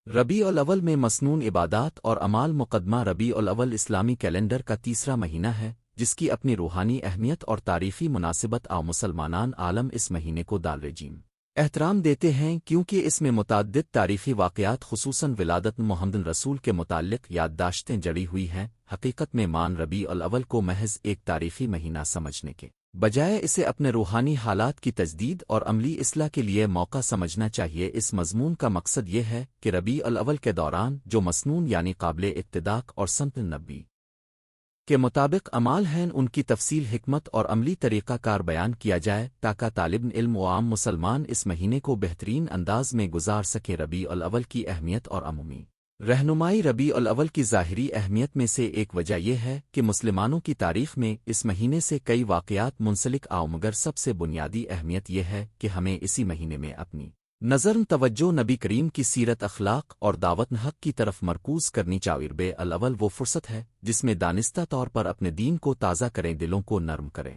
ربیع الاول میں مسنون عبادات اور اعمال مقدمہ ربیع الاول اسلامی کیلنڈر کا تیسرا مہینہ ہے، جس کی اپنی روحانی اہمیت اور تاریخی مناسبت مسلمانان عالم اس مہینے کو دالرجیم احترام دیتے ہیں، کیونکہ اس میں متعدد تاریخی واقعات خصوصاً ولادت محمد رسول کے متعلق یادداشتیں جڑی ہوئی ہیں۔ حقیقت میں ربیع الاول کو محض ایک تاریخی مہینہ سمجھنے کے بجائے اسے اپنے روحانی حالات کی تجدید اور عملی اصلاح کے لیے موقع سمجھنا چاہیے۔ اس مضمون کا مقصد یہ ہے کہ ربیع الاول کے دوران جو مسنون یعنی قابل اقتداء اور سنت نبی کے مطابق اعمال ہیں، ان کی تفصیل، حکمت اور عملی طریقہ کار بیان کیا جائے، تاکہ طالب علم و عام مسلمان اس مہینے کو بہترین انداز میں گزار سکیں۔ ربیع الاول کی اہمیت اور عمومی رہنمائی۔ ربیع الاول کی ظاہری اہمیت میں سے ایک وجہ یہ ہے کہ مسلمانوں کی تاریخ میں اس مہینے سے کئی واقعات منسلک مگر سب سے بنیادی اہمیت یہ ہے کہ ہمیں اسی مہینے میں اپنی نظر توجہ نبی کریم کی سیرت، اخلاق اور دعوت حق کی طرف مرکوز کرنی چاہیے۔ ربیع الاول وہ فرصت ہے جس میں دانستہ طور پر اپنے دین کو تازہ کریں، دلوں کو نرم کریں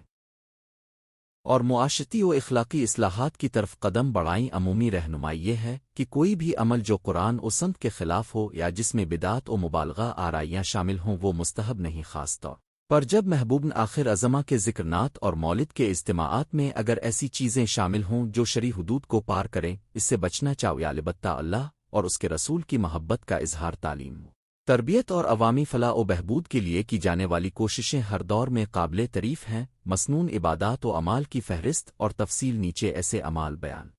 اور معاشرتی و اخلاقی اصلاحات کی طرف قدم بڑھائیں۔ عمومی رہنمائی یہ ہے کہ کوئی بھی عمل جو قرآن و سنت کے خلاف ہو یا جس میں بدعت و مبالغہ آرائیاں شامل ہوں وہ مستحب نہیں، خاص طور پر جب محبوب آخر عظمہ کے ذکرنات اور مولد کے اجتماعات میں اگر ایسی چیزیں شامل ہوں جو شرعی حدود کو پار کریں، اس سے بچنا چاہیے۔ البتہ اللہ اور اس کے رسول کی محبت کا اظہار، تعلیم، تربیت اور عوامی فلاح و بہبود کے لیے کی جانے والی کوششیں ہر دور میں قابل تعریف ہیں۔ مسنون عبادات و اعمال کی فہرست اور تفصیل۔ نیچے ایسے اعمال بیان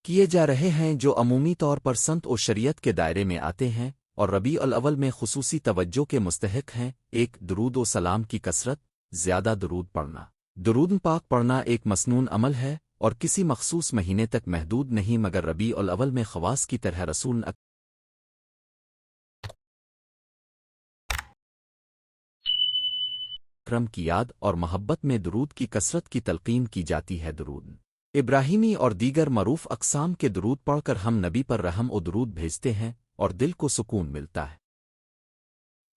کیے جا رہے ہیں جو عمومی طور پر سنت و شریعت کے دائرے میں آتے ہیں اور ربیع الاول میں خصوصی توجہ کے مستحق ہیں۔ 1 درود و سلام کی کثرت، زیادہ درود پڑھنا۔ درود پاک پڑھنا ایک مسنون عمل ہے اور کسی مخصوص مہینے تک محدود نہیں، مگر ربیع الاول میں خواص کی طرح رسول اکرم کی یاد اور محبت میں درود کی کثرت کی تلقین کی جاتی ہے۔ درود ابراہیمی اور دیگر معروف اقسام کے درود پڑھ کر ہم نبی پر رحم و درود بھیجتے ہیں اور دل کو سکون ملتا ہے۔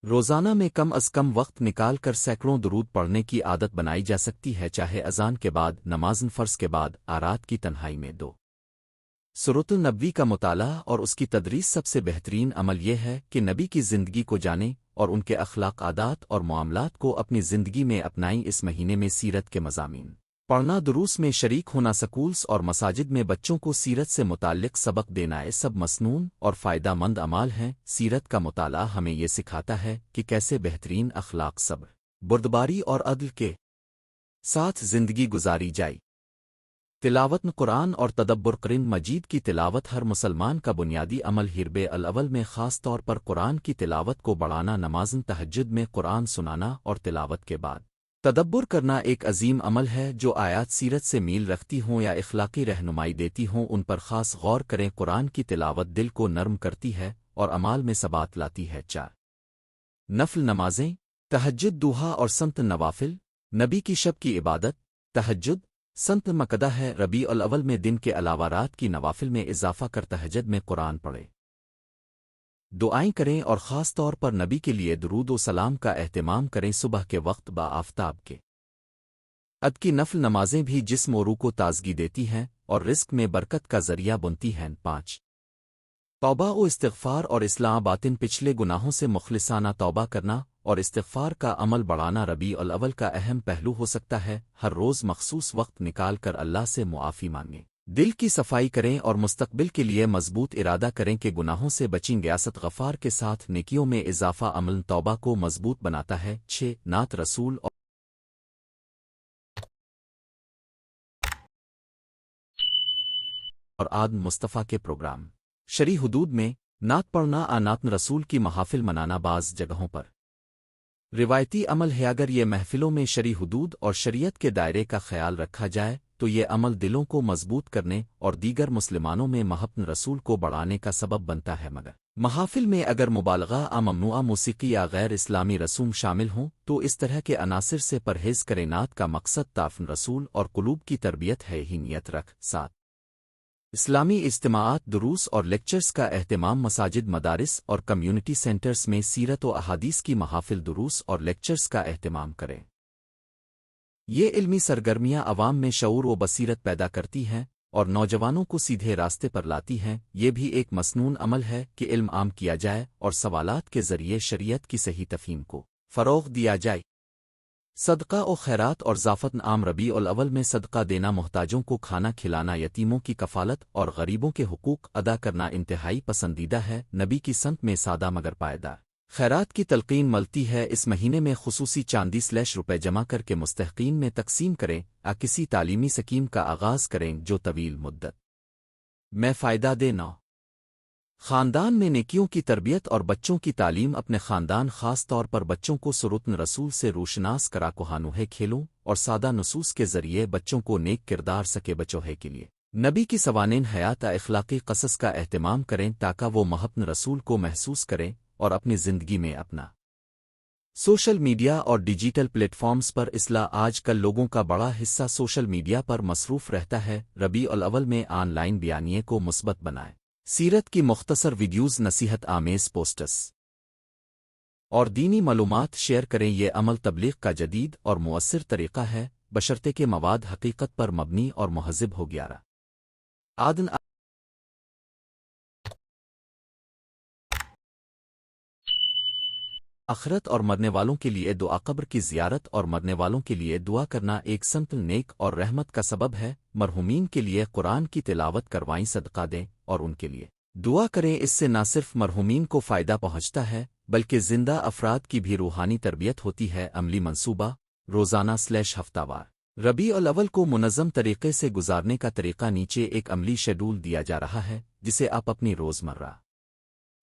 روزانہ میں کم از کم وقت نکال کر سینکڑوں درود پڑھنے کی عادت بنائی جا سکتی ہے، چاہے اذان کے بعد، نماز فرض کے بعد، رات کی تنہائی میں 2 سورۃ النبی کا مطالعہ اور اس کی تدریس۔ سب سے بہترین عمل یہ ہے کہ نبی کی زندگی کو جانیں اور ان کے اخلاق، عادات اور معاملات کو اپنی زندگی میں اپنائیں۔ اس مہینے میں سیرت کے مضامین پڑھنا، دروس میں شریک ہونا، سکولز اور مساجد میں بچوں کو سیرت سے متعلق سبق دینا، یہ سب مسنون اور فائدہ مند اعمال ہیں۔ سیرت کا مطالعہ ہمیں یہ سکھاتا ہے کہ کیسے بہترین اخلاق، صبر، بردباری اور عدل کے ساتھ زندگی گزاری جائے۔ تلاوت قرآن اور تدبر۔ قرآن مجید کی تلاوت ہر مسلمان کا بنیادی عمل ہے۔ ربیع الاول میں خاص طور پر قرآن کی تلاوت کو بڑھانا، نماز تہجد میں قرآن سنانا اور تلاوت کے بعد تدبر کرنا ایک عظیم عمل ہے۔ جو آیات سیرت سے میل رکھتی ہوں یا اخلاقی رہنمائی دیتی ہوں ان پر خاص غور کریں۔ قرآن کی تلاوت دل کو نرم کرتی ہے اور اعمال میں ثبات لاتی ہے۔ 4 نفل نمازیں، تہجد، دوحا اور سنت نوافل۔ نبی کی شب کی عبادت، تہجد، سنت مقدہ ہے۔ ربیع الاول میں دن کے علاوہ رات کی نوافل میں اضافہ کر تہجد میں قرآن پڑھیں، دعائیں کریں اور خاص طور پر نبی کے لیے درود و سلام کا اہتمام کریں۔ صبح کے وقت با آفتاب کے عد کی نفل نمازیں بھی جسم و روح کو تازگی دیتی ہیں اور رزق میں برکت کا ذریعہ بنتی ہیں۔ 5 توبہ و استغفار اور اصلاح باطن۔ پچھلے گناہوں سے مخلصانہ توبہ کرنا اور استغفار کا عمل بڑھانا ربیع الاول کا اہم پہلو ہو سکتا ہے۔ ہر روز مخصوص وقت نکال کر اللہ سے معافی مانگیں، دل کی صفائی کریں اور مستقبل کے لیے مضبوط ارادہ کریں کہ گناہوں سے بچیں۔ گیاست غفار کے ساتھ نیکیوں میں اضافہ عمل توبہ کو مضبوط بناتا ہے۔ 6 نعت رسول اور آد مصطفیٰ کے پروگرام۔ شرعی حدود میں نعت پڑھنا، نعت رسول کی محافل منانا بعض جگہوں پر روایتی عمل ہے۔ اگر یہ محفلوں میں شرعی حدود اور شریعت کے دائرے کا خیال رکھا جائے تو یہ عمل دلوں کو مضبوط کرنے اور دیگر مسلمانوں میں محبت رسول کو بڑھانے کا سبب بنتا ہے۔ مگر محافل میں اگر مبالغہ، ممنوعہ موسیقی یا غیر اسلامی رسوم شامل ہوں تو اس طرح کے عناصر سے پرہیز کریں۔ نعت کا مقصد تعظیم رسول اور قلوب کی تربیت ہے، ہی نیت رکھ۔ 7 اسلامی اجتماعات دروس اور لیکچرز کا اہتمام مساجد مدارس اور کمیونٹی سینٹرز میں سیرت و احادیث کی محافل دروس اور لیکچرز کا اہتمام کریں۔ یہ علمی سرگرمیاں عوام میں شعور و بصیرت پیدا کرتی ہیں اور نوجوانوں کو سیدھے راستے پر لاتی ہیں۔ یہ بھی ایک مسنون عمل ہے کہ علم عام کیا جائے اور سوالات کے ذریعے شریعت کی صحیح تفہیم کو فروغ دیا جائے۔ صدقہ و خیرات اور ضافت عام ربیع الاول میں صدقہ دینا، محتاجوں کو کھانا کھلانا، یتیموں کی کفالت اور غریبوں کے حقوق ادا کرنا انتہائی پسندیدہ ہے۔ نبی کی سنت میں سادہ مگر پائیدار خیرات کی تلقین ملتی ہے۔ اس مہینے میں خصوصی چاندی/روپے جمع کر کے مستحقین میں تقسیم کریں یا کسی تعلیمی سکیم کا آغاز کریں جو طویل مدت میں فائدہ دے۔ نو خاندان میں نیکیوں کی تربیت اور بچوں کی تعلیم۔ اپنے خاندان خاص طور پر بچوں کو سرتن رسول سے روشناس کرا کوہانوہے کھیلوں اور سادہ نصوص کے ذریعے بچوں کو نیک کردار سکے بچوہے کے لیے نبی کی سوانین حیات اخلاقی قصص کا اہتمام کریں تاکہ وہ محبت رسول کو محسوس کریں اور اپنی زندگی میں اپنا سوشل میڈیا اور ڈیجیٹل پلیٹ فارمز پر اصلاح۔ آج کل لوگوں کا بڑا حصہ سوشل میڈیا پر مصروف رہتا ہے۔ ربیع الاول میں آن لائن بیانیے کو مثبت بنائیں۔ سیرت کی مختصر ویڈیوز، نصیحت آمیز پوسٹس اور دینی معلومات شیئر کریں۔ یہ عمل تبلیغ کا جدید اور مؤثر طریقہ ہے، بشرطے کہ مواد حقیقت پر مبنی اور مہذب ہو۔ 11 عادن آخرت اور مرنے والوں کے لیے دعا۔ قبر کی زیارت اور مرنے والوں کے لیے دعا کرنا ایک سمت نیک اور رحمت کا سبب ہے۔ مرحومین کے لیے قرآن کی تلاوت کروائیں، صدقہ دیں اور ان کے لیے دعا کریں۔ اس سے نہ صرف مرحومین کو فائدہ پہنچتا ہے بلکہ زندہ افراد کی بھی روحانی تربیت ہوتی ہے۔ عملی منصوبہ روزانہ/ہفتہ وار ربیع الاول کو منظم طریقے سے گزارنے کا طریقہ۔ نیچے ایک عملی شیڈول دیا جا رہا ہے جسے آپ اپنی روزمرہ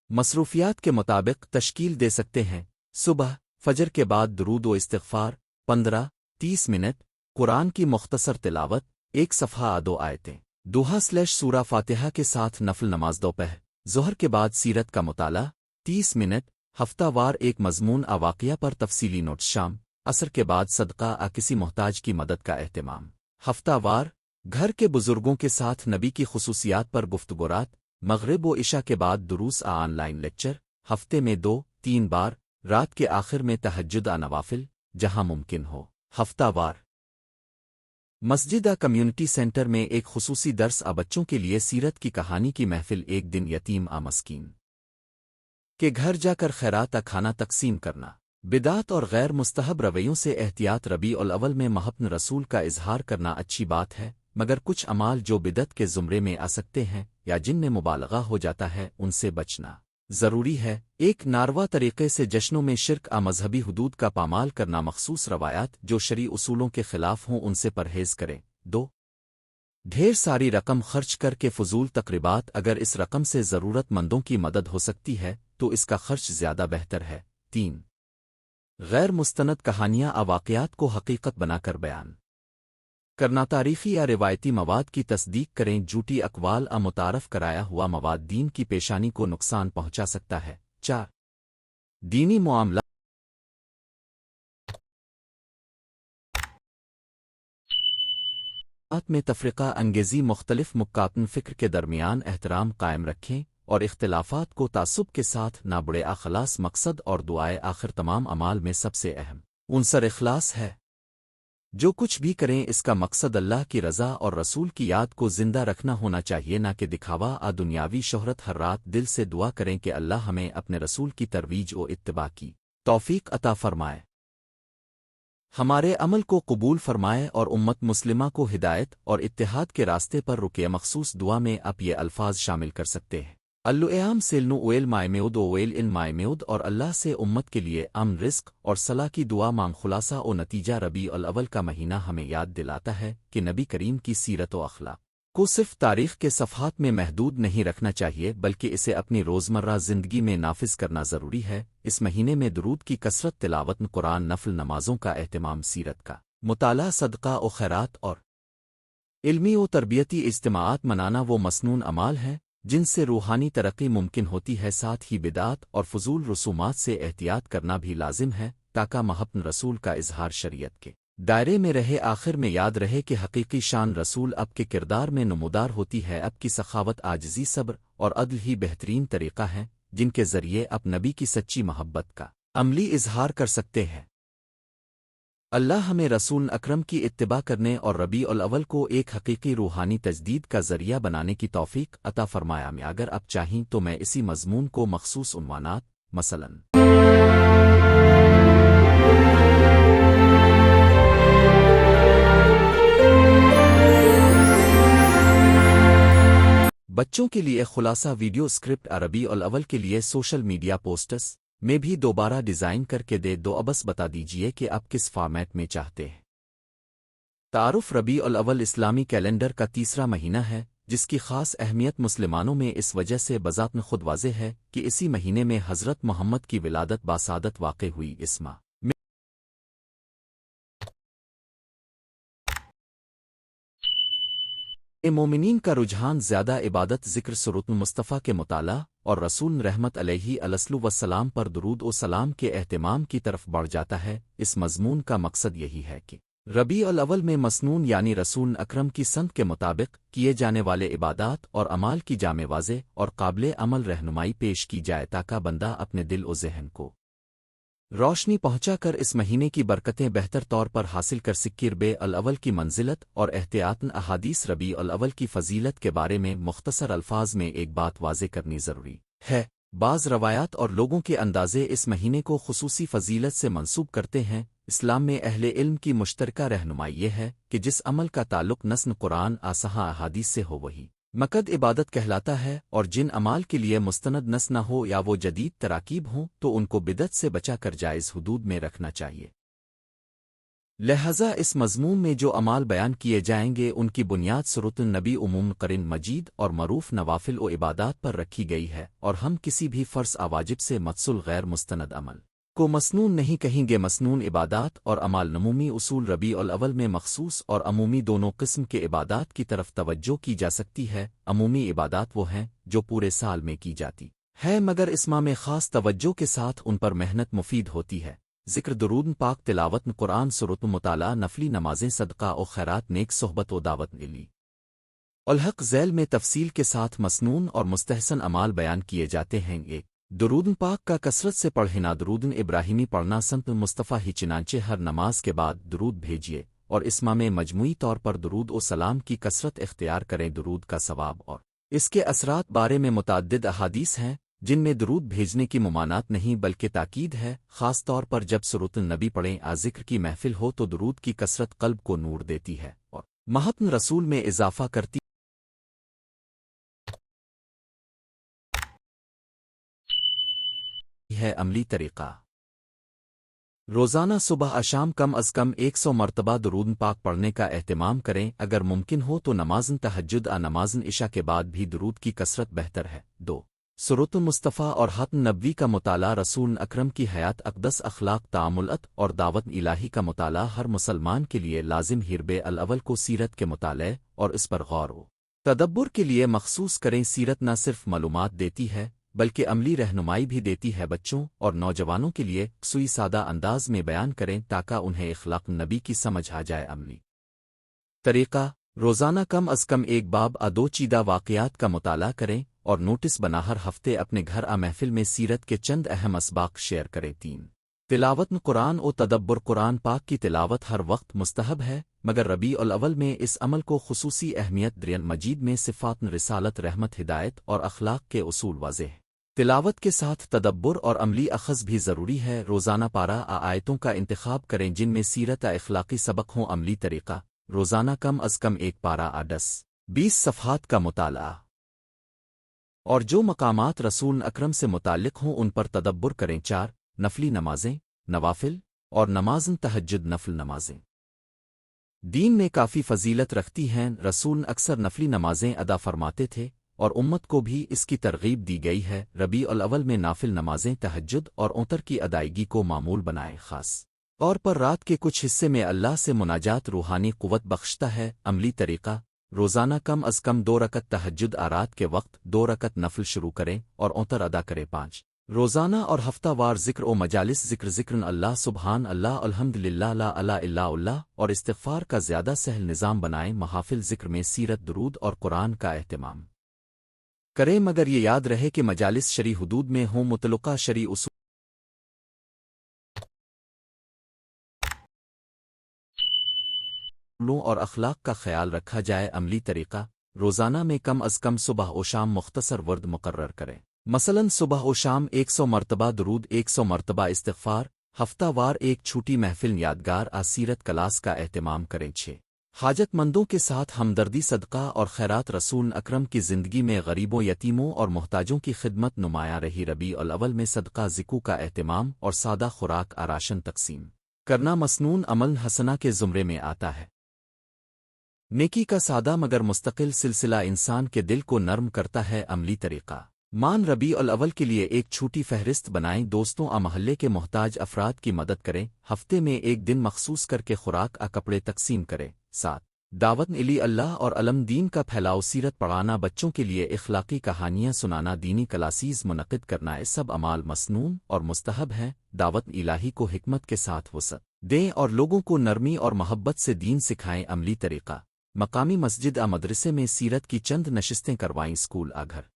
مصروفیات کے مطابق تشکیل دے سکتے ہیں۔ صبح فجر کے بعد درود و استغفار 15-30 منٹ، قرآن کی مختصر تلاوت 1 صفحہ آدو آیتیں، دوہا/سورہ فاتحہ کے ساتھ نفل نماز۔ دوپہر ظہر کے بعد سیرت کا مطالعہ 30 منٹ، ہفتہ وار ایک مضمون واقعہ پر تفصیلی نوٹس۔ شام عصر کے بعد صدقہ کسی محتاج کی مدد کا اہتمام۔ ہفتہ وار گھر کے بزرگوں کے ساتھ نبی کی خصوصیات پر گفتگورات۔ مغرب و عشاء کے بعد دروس آن لائن لیکچر، ہفتے میں 2-3 بار۔ رات کے آخر میں تہجد نوافل جہاں ممکن ہو۔ ہفتہ وار مسجد کمیونٹی سینٹر میں ایک خصوصی درس بچوں کے لیے سیرت کی کہانی کی محفل۔ ایک دن یتیم مسکین کے گھر جا کر خیرات کھانا تقسیم کرنا۔ بدعت اور غیر مستحب رویوں سے احتیاط۔ ربیع الاول میں محبت رسول کا اظہار کرنا اچھی بات ہے، مگر کچھ اعمال جو بدعت کے زمرے میں آ سکتے ہیں یا جن میں مبالغہ ہو جاتا ہے ان سے بچنا ضروری ہے۔ ایک ناروا طریقے سے جشنوں میں شرک مذہبی حدود کا پامال کرنا۔ مخصوص روایات جو شرعی اصولوں کے خلاف ہوں ان سے پرہیز کریں۔ 2 ڈھیر ساری رقم خرچ کر کے فضول تقریبات۔ اگر اس رقم سے ضرورت مندوں کی مدد ہو سکتی ہے تو اس کا خرچ زیادہ بہتر ہے۔ 3 غیر مستند کہانیاں واقعات کو حقیقت بنا کر بیان کرنا۔ تاریخی یا روایتی مواد کی تصدیق کریں۔ جھوٹی اقوال متعارف کرایا ہوا مواد دین کی پیشانی کو نقصان پہنچا سکتا ہے۔ 4 دینی معاملات میں تفرقہ انگیزی۔ مختلف مکاتن فکر کے درمیان احترام قائم رکھیں اور اختلافات کو تعصب کے ساتھ نہ بڑے۔ اخلاص مقصد اور دعائے آخر تمام اعمال میں سب سے اہم عنصر اخلاص ہے۔ جو کچھ بھی کریں اس کا مقصد اللہ کی رضا اور رسول کی یاد کو زندہ رکھنا ہونا چاہیے، نہ کہ دکھاوا دنیاوی شہرت۔ ہر رات دل سے دعا کریں کہ اللہ ہمیں اپنے رسول کی ترویج و اتباع کی توفیق عطا فرمائے، ہمارے عمل کو قبول فرمائے اور امت مسلمہ کو ہدایت اور اتحاد کے راستے پر رکے۔ مخصوص دعا میں آپ یہ الفاظ شامل کر سکتے ہیں: اللہم سیلنو اویل مائمیود اویل ان مائمیود، اور اللہ سے امت کے لیے امن، رزق اور صلاح کی دعا مانگ۔ خلاصہ و نتیجہ ربیع الاول کا مہینہ ہمیں یاد دلاتا ہے کہ نبی کریم کی سیرت و اخلاق کو صرف تاریخ کے صفحات میں محدود نہیں رکھنا چاہیے بلکہ اسے اپنی روزمرہ زندگی میں نافذ کرنا ضروری ہے۔ اس مہینے میں درود کی کثرت، تلاوت قرآن، نفل نمازوں کا اہتمام، سیرت کا مطالعہ، صدقہ و خیرات اور علمی و تربیتی اجتماعات منانا وہ مسنون اعمال ہیں جن سے روحانی ترقی ممکن ہوتی ہے۔ ساتھ ہی بدعات اور فضول رسومات سے احتیاط کرنا بھی لازم ہے تاکہ محبت رسول کا اظہار شریعت کے دائرے میں رہے، آخر میں یاد رہے کہ حقیقی شان رسول اب کے کردار میں نمودار ہوتی ہے۔ اب کی سخاوت، عاجزی، صبر اور عدل ہی بہترین طریقہ ہیں جن کے ذریعے اب نبی کی سچی محبت کا عملی اظہار کر سکتے ہیں۔ اللہ ہمیں رسول اکرم کی اتباع کرنے اور ربیع الاول کو ایک حقیقی روحانی تجدید کا ذریعہ بنانے کی توفیق عطا فرمایا۔ میں اگر اب چاہیں تو میں اسی مضمون کو مخصوص عنوانات مثلاً بچوں کے لیے خلاصہ ویڈیو اسکرپٹ ربیع الاول کے لیے سوشل میڈیا پوسٹس میں بھی دوبارہ ڈیزائن کر کے دے دو۔ ابس بتا دیجئے کہ آپ کس فارمیٹ میں چاہتے ہیں۔ تعارف: ربیع الاول اسلامی کیلنڈر کا تیسرا مہینہ ہے، جس کی خاص اہمیت مسلمانوں میں اس وجہ سے بذات خود واضح ہے کہ اسی مہینے میں حضرت محمد کی ولادت باسعادت واقع ہوئی۔ اس ماہ مومنین کا رجحان زیادہ عبادت، ذکر، سورۃ المصطفیٰ کے مطالعہ اور رسول رحمت علیہ السلام پر درود و سلام کے اہتمام کی طرف بڑھ جاتا ہے۔ اس مضمون کا مقصد یہی ہے کہ ربیع الاول میں مسنون یعنی رسول اکرم کی سنت کے مطابق کیے جانے والے عبادات اور اعمال کی جامع واضح اور قابل عمل رہنمائی پیش کی جائے تاکہ بندہ اپنے دل و ذہن کو روشنی پہنچا کر اس مہینے کی برکتیں بہتر طور پر حاصل کر سکے۔ ربیع الاول کی منزلت اور احتیاطاً احادیث: ربیع الاول کی فضیلت کے بارے میں مختصر الفاظ میں ایک بات واضح کرنی ضروری ہے۔ بعض روایات اور لوگوں کے اندازے اس مہینے کو خصوصی فضیلت سے منسوب کرتے ہیں۔ اسلام میں اہل علم کی مشترکہ رہنمائی یہ ہے کہ جس عمل کا تعلق نص قرآن آصحاح احادیث سے ہو وہی مقد عبادت کہلاتا ہے، اور جن اعمال کے لیے مستند نص نہ ہو یا وہ جدید تراکیب ہوں تو ان کو بدعت سے بچا کر جائز حدود میں رکھنا چاہیے۔ لہذا اس مضمون میں جو اعمال بیان کیے جائیں گے ان کی بنیاد سورۃ النبی عموم قرآن مجید اور معروف نوافل و عبادات پر رکھی گئی ہے، اور ہم کسی بھی فرض واجب سے متصل غیر مستند عمل کو مسنون نہیں کہیں گے۔ مسنون عبادات اور اعمال: نمومی اصول: ربیع الاول میں مخصوص اور عمومی دونوں قسم کے عبادات کی طرف توجہ کی جا سکتی ہے۔ عمومی عبادات وہ ہیں جو پورے سال میں کی جاتی ہے، مگر اس ماہ میں خاص توجہ کے ساتھ ان پر محنت مفید ہوتی ہے۔ ذکر، درود پاک، تلاوت قرآن، سورۃ، مطالعہ، نفلی نمازیں، صدقہ و خیرات، نیک صحبت و دعوت علی الحق۔ ذیل میں تفصیل کے ساتھ مسنون اور مستحسن اعمال بیان کیے جاتے ہیں۔ ایک، درود پاک کا کثرت سے پڑھنا، درود ابراہیمی پڑھنا سنت مصطفیٰ ہی، چنانچہ ہر نماز کے بعد درود بھیجیے، اور اس ماہ میں مجموعی طور پر درود و سلام کی کثرت اختیار کریں۔ درود کا ثواب اور اس کے اثرات بارے میں متعدد احادیث ہیں جن میں درود بھیجنے کی ممانعت نہیں بلکہ تاکید ہے، خاص طور پر جب سورۃ النبی پڑھیں۔ ذکر کی محفل ہو تو درود کی کثرت قلب کو نور دیتی ہے اور محبت رسول میں اضافہ کرتی ہے۔ عملی طریقہ: روزانہ صبح شام کم از کم 100 مرتبہ درود پاک پڑھنے کا اہتمام کریں۔ اگر ممکن ہو تو نمازن تہجد نمازن عشاء کے بعد بھی درود کی کثرت بہتر ہے۔ 2، سورۃ المصطفیٰ اور ختم نبوی کا مطالعہ: رسول اکرم کی حیات اقدس، اخلاق، تعاملات اور دعوت الہی کا مطالعہ ہر مسلمان کے لیے لازم ہے۔ ربیع الاول کو سیرت کے مطالعے اور اس پر غور و تدبر کے لیے مخصوص کریں۔ سیرت نہ صرف معلومات دیتی ہے بلکہ عملی رہنمائی بھی دیتی ہے۔ بچوں اور نوجوانوں کے لیے سوئی سادہ انداز میں بیان کریں تاکہ انہیں اخلاق نبی کی سمجھ آ جائے۔ عملی طریقہ: روزانہ کم از کم ایک باب دو چیدہ واقعات کا مطالعہ کریں اور نوٹس بنا ہر ہفتے اپنے گھر محفل میں سیرت کے چند اہم اسباق شیئر کریں۔ 3، تلاوت قرآن و تدبر: قرآن پاک کی تلاوت ہر وقت مستحب ہے، مگر ربیع الاول میں اس عمل کو خصوصی اہمیت۔ قرآن مجید میں صفات، رسالت، رحمت، ہدایت اور اخلاق کے اصول واضح ہیں۔ تلاوت کے ساتھ تدبر اور عملی اخذ بھی ضروری ہے۔ روزانہ پارہ آیتوں کا انتخاب کریں جن میں سیرت اخلاقی سبق ہوں۔ عملی طریقہ: روزانہ کم از کم ایک پارہ 10-20 صفحات کا مطالعہ اور جو مقامات رسول اکرم سے متعلق ہوں ان پر تدبر کریں۔ 4، نفلی نمازیں، نوافل اور نمازن تہجد۔ نفل نمازیں دین میں کافی فضیلت رکھتی ہیں۔ رسول اکثر نفلی نمازیں ادا فرماتے تھے اور امت کو بھی اس کی ترغیب دی گئی ہے۔ ربیع الاول میں نافل نمازیں، تہجد اور اوتر کی ادائیگی کو معمول بنائیں۔ خاص طور پر رات کے کچھ حصے میں اللہ سے مناجات روحانی قوت بخشتا ہے۔ عملی طریقہ: روزانہ کم از کم 2 رکعت تہجد رات کے وقت، 2 رکعت نفل شروع کریں اور اوتر ادا کریں۔ 5، روزانہ اور ہفتہ وار ذکر و مجالس ذکر اللہ سبحان اللہ الحمدللہ لا الہ الا اللہ اور استغفار کا زیادہ سہل نظام بنائیں محافل ذکر میں سیرت درود اور قرآن کا اہتمام کریں مگر یہ یاد رہے کہ مجالس شرعی حدود میں ہوں متعلقہ شرعی اصولوں اور اخلاق کا خیال رکھا جائے عملی طریقہ روزانہ میں کم از کم صبح و شام مختصر ورد مقرر کریں مثلاً صبح و شام 100 مرتبہ درود 100 مرتبہ استغفار ہفتہ وار ایک چھوٹی محفل یادگار سیرت کلاس کا اہتمام کریں 6 حاجت مندوں کے ساتھ ہمدردی صدقہ اور خیرات رسول اکرم کی زندگی میں غریبوں یتیموں اور محتاجوں کی خدمت نمایاں رہی ربیع الاول میں صدقہ ذکو کا اہتمام اور سادہ خوراک راشن تقسیم کرنا مسنون عمل حسنہ کے زمرے میں آتا ہے نیکی کا سادہ مگر مستقل سلسلہ انسان کے دل کو نرم کرتا ہے عملی طریقہ مان ربیع الاول کے لیے ایک چھوٹی فہرست بنائیں دوستوں محلے کے محتاج افراد کی مدد کریں ہفتے میں ایک دن مخصوص کر کے خوراک کپڑے تقسیم کریں 7 دعوت الی اللہ اور علم دین کا پھیلاؤ سیرت پڑھانا بچوں کے لیے اخلاقی کہانیاں سنانا دینی کلاسیز منعقد کرنا یہ سب اعمال مسنون اور مستحب ہیں دعوت الہی کو حکمت کے ساتھ وسعت دیں اور لوگوں کو نرمی اور محبت سے دین سکھائیں عملی طریقہ مقامی مسجد مدرسے میں سیرت کی چند نشستیں کروائیں اسکول گھر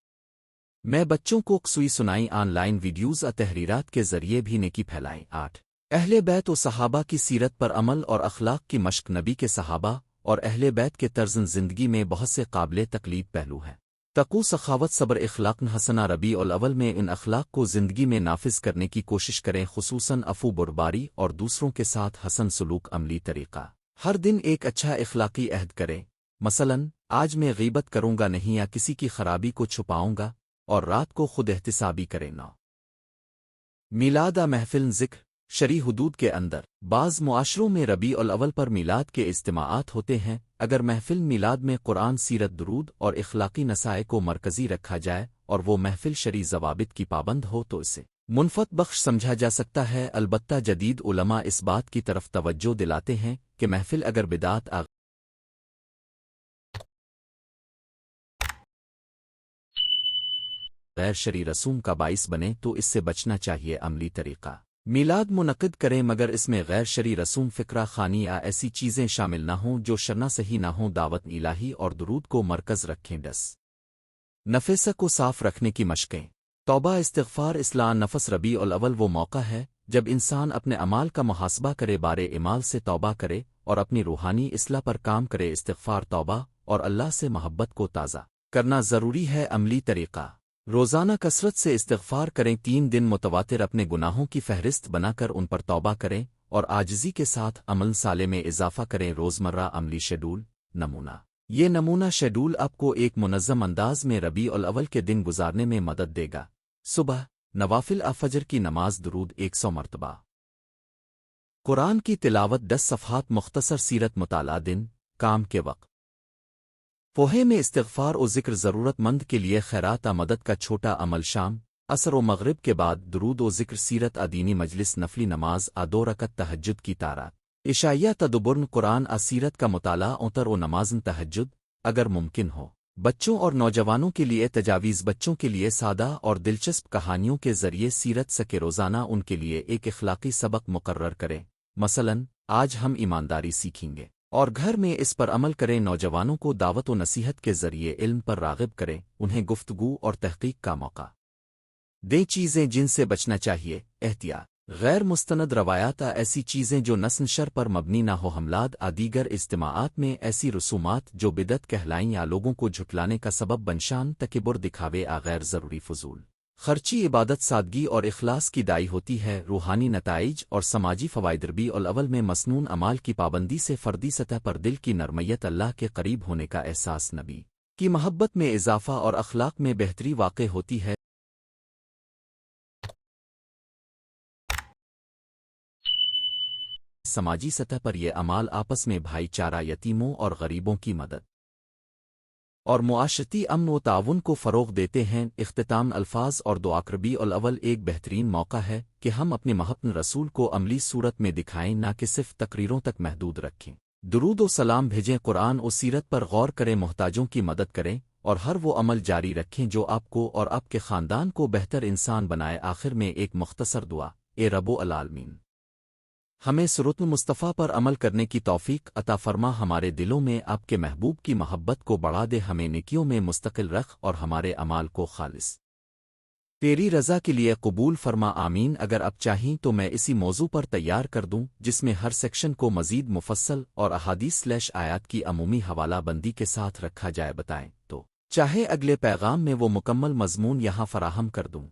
میں بچوں کو قصوی سنائیں آن لائن ویڈیوز تحریرات کے ذریعے بھی نیکی پھیلائیں 8 اہل بیت و صحابہ کی سیرت پر عمل اور اخلاق کی مشق نبی کے صحابہ اور اہل بیت کے طرز زندگی میں بہت سے قابل تقلید پہلو ہیں تقو سخاوت صبر اخلاق حسنہ ربیع الاول میں ان اخلاق کو زندگی میں نافذ کرنے کی کوشش کریں خصوصاً عفو بردباری اور دوسروں کے ساتھ حسن سلوک عملی طریقہ ہر دن ایک اچھا اخلاقی عہد کریں مثلاً آج میں غیبت کروں گا نہیں یا کسی کی خرابی کو چھپاؤں گا اور رات کو خود احتسابی کریں 9 میلاد محفل ذکر شرعی حدود کے اندر بعض معاشروں میں ربیع الاول پر میلاد کے اجتماعات ہوتے ہیں اگر محفل میلاد میں قرآن سیرت درود اور اخلاقی نصائح کو مرکزی رکھا جائے اور وہ محفل شرعی ضوابط کی پابند ہو تو اسے منفعت بخش سمجھا جا سکتا ہے البتہ جدید علماء اس بات کی طرف توجہ دلاتے ہیں کہ محفل اگر بدعت غیر شرعی رسوم کا باعث بنے تو اس سے بچنا چاہیے عملی طریقہ میلاد منعقد کریں مگر اس میں غیر شرعی رسوم فکرہ خوانی یا ایسی چیزیں شامل نہ ہوں جو شرنا صحیح نہ ہوں دعوت الہی اور درود کو مرکز رکھیں 10 نفس کو صاف رکھنے کی مشقیں توبہ استغفار اصلاح نفس ربیع الاول وہ موقع ہے جب انسان اپنے اعمال کا محاسبہ کرے بارے اعمال سے توبہ کرے اور اپنی روحانی اصلاح پر کام کرے استغفار توبہ اور اللہ سے محبت کو تازہ کرنا ضروری ہے عملی طریقہ روزانہ کثرت سے استغفار کریں 3 دن متواتر اپنے گناہوں کی فہرست بنا کر ان پر توبہ کریں اور عاجزی کے ساتھ عمل صالح میں اضافہ کریں روزمرہ عملی شیڈول نمونہ یہ نمونہ شیڈول آپ کو ایک منظم انداز میں ربیع الاول کے دن گزارنے میں مدد دے گا صبح نوافل فجر کی نماز درود 100 مرتبہ قرآن کی تلاوت 10 صفحات مختصر سیرت مطالعہ دن کام کے وقت پوہے میں استغفار و ذکر ضرورت مند کے لیے خیرات مدد کا چھوٹا عمل شام عصر و مغرب کے بعد درود و ذکر سیرت دینی مجلس نفلی نماز 2 رکعت تہجد کی تارات عشائیہ تدبرن قرآن سیرت کا مطالعہ اوتر و نمازن تہجد اگر ممکن ہو بچوں اور نوجوانوں کے لیے تجاویز بچوں کے لیے سادہ اور دلچسپ کہانیوں کے ذریعے سیرت سکے روزانہ ان کے لیے ایک اخلاقی سبق مقرر کریں مثلاً آج ہم ایمانداری سیکھیں گے اور گھر میں اس پر عمل کریں نوجوانوں کو دعوت و نصیحت کے ذریعے علم پر راغب کریں انہیں گفتگو اور تحقیق کا موقع دیں چیزیں جن سے بچنا چاہیے احتیاط غیر مستند روایات ایسی چیزیں جو نسل شر پر مبنی نہ ہو حملات دیگر اجتماعات میں ایسی رسومات جو بدعت کہلائیں یا لوگوں کو جھٹلانے کا سبب بنشان تکبر دکھاوے غیر ضروری فضول خرچی عبادت سادگی اور اخلاص کی دائی ہوتی ہے روحانی نتائج اور سماجی فوائد ربیع الاول میں مسنون اعمال کی پابندی سے فردی سطح پر دل کی نرمیت اللہ کے قریب ہونے کا احساس نبی کی محبت میں اضافہ اور اخلاق میں بہتری واقع ہوتی ہے سماجی سطح پر یہ اعمال آپس میں بھائی چارہ یتیموں اور غریبوں کی مدد اور معاشرتی امن و تعاون کو فروغ دیتے ہیں اختتام الفاظ اور دعا ربیع الاول ایک بہترین موقع ہے کہ ہم اپنی محبت رسول کو عملی صورت میں دکھائیں نہ کہ صرف تقریروں تک محدود رکھیں درود و سلام بھیجیں قرآن و سیرت پر غور کریں محتاجوں کی مدد کریں اور ہر وہ عمل جاری رکھیں جو آپ کو اور آپ کے خاندان کو بہتر انسان بنائے۔ آخر میں ایک مختصر دعا۔ اے رب العالمین، ہمیں سرت مصطفیٰ پر عمل کرنے کی توفیق عطا فرما، ہمارے دلوں میں آپ کے محبوب کی محبت کو بڑھا دے، ہمیں نیکیوں میں مستقل رکھ اور ہمارے اعمال کو خالص تیری رضا کے لیے قبول فرما، آمین۔ اگر اب چاہیں تو میں اسی موضوع پر تیار کر دوں جس میں ہر سیکشن کو مزید مفصل اور احادیث/آیات کی عمومی حوالہ بندی کے ساتھ رکھا جائے، بتائیں تو چاہے اگلے پیغام میں وہ مکمل مضمون یہاں فراہم کر دوں۔